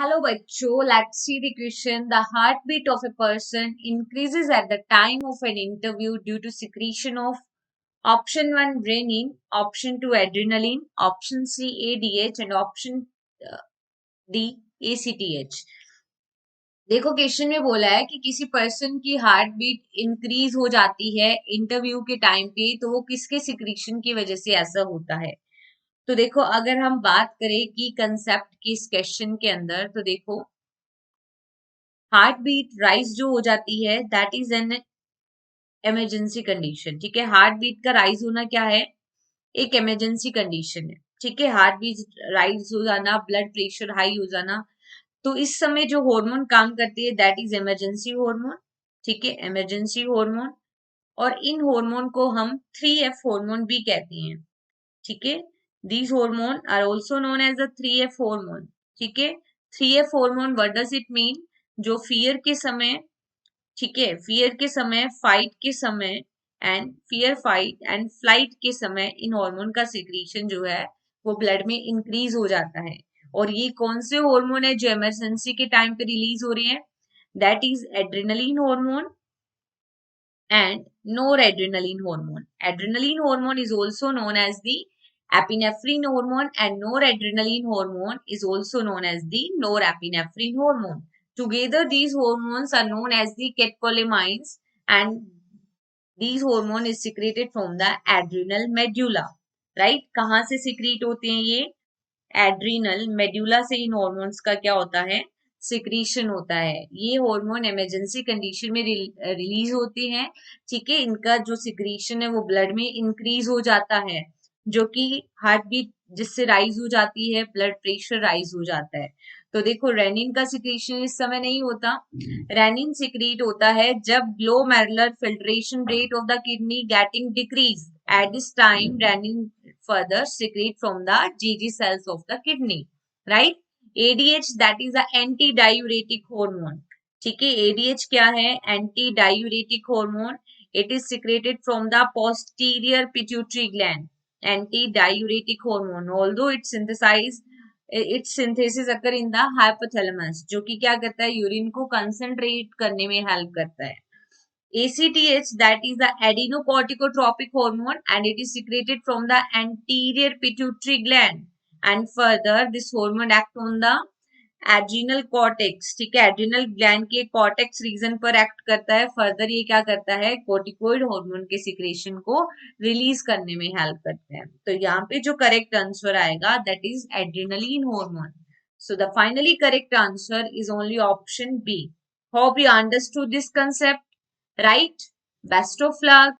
Hello बच्चों, let's see the question. The heartbeat of a person increases at the time of an interview due to secretion of option 1 renin, option 2 adrenaline, option C ADH and option D ACTH. देखो question में बोला है कि किसी person की heart beat increase हो जाती है इंटरव्यू के टाइम पे, तो वो किसके सिक्रीशन की वजह से ऐसा होता है। तो देखो अगर हम बात करें कि कंसेप्ट की इस क्वेश्चन के अंदर, तो देखो हार्ट बीट राइज जो हो जाती है that is an emergency condition. ठीक है, हार्ट बीट का राइज होना क्या है, एक इमरजेंसी कंडीशन है। ठीक है, हार्ट बीट राइज हो जाना, ब्लड प्रेशर हाई हो जाना, तो इस समय जो हार्मोन काम करती है दैट इज इमरजेंसी हार्मोन। ठीक है, इमरजेंसी हार्मोन। और इन हार्मोन को हम 3F हार्मोन भी कहते हैं। ठीक है, these hormone are also known as the 3F hormone. ठीक है, 3F hormone what does it mean, जो फियर के समय, ठीक है, फियर के समय, फाइट के समय and fear fight and flight के समय इन हार्मोन का सिक्रीशन जो है वो ब्लड में इंक्रीज हो जाता है। और ये कौन से हार्मोन है जो इमरजेंसी के टाइम पे रिलीज हो रहे हैं, that is adrenaline hormone and noradrenaline hormone. Adrenaline hormone is also known as the epinephrine hormone and noradrenaline hormone is also known as the norepinephrine hormone. Together these hormones are known as the catecholamines and these hormone is secreted from the adrenal medulla. Right? कहाँ से secrete होते हैं ये? Adrenal medulla से इन hormones का क्या होता है, सिक्रीशन होता है। ये हार्मोन इमरजेंसी कंडीशन में रिलीज होते हैं। ठीक है, इनका जो सिक्रीशन है वो ब्लड में इंक्रीज हो जाता है, जो कि हार्ट बीट जिससे राइज हो जाती है, ब्लड प्रेशर राइज हो जाता है। तो देखो रेनिन का सिक्रीशन इस समय नहीं होता, रेनिन सिक्रीट होता है जब glomerular filtration rate of the kidney getting decrease. At this time, renin further secrete from the GG cells of the kidney, right? ADH that is a anti-diuretic hormone. ठीक है, ADH क्या है, anti-diuretic hormone. It is secreted from the posterior pituitary gland. Anti-diuretic hormone, although its synthesis occur in the hypothalamus, जो कि क्या करता है, urine को कंसंट्रेट करने में हेल्प करता है। ACTH that is the adenocorticotropic hormone and it is secreted from the anterior pituitary gland and further this hormone act on the adrenal cortex। ठीक है, एड्रिनल ग्लैंड के कॉर्टेक्स रीजन पर act करता है। फर्दर ये क्या करता है, कोर्टिकोइड हार्मोन के सिक्रेशन को रिलीज करने में हेल्प करता है। तो यहाँ पे जो करेक्ट आंसर आएगा that is adrenaline hormone. So the finally correct answer is only option B. Hope you understood this concept, right? Best of luck.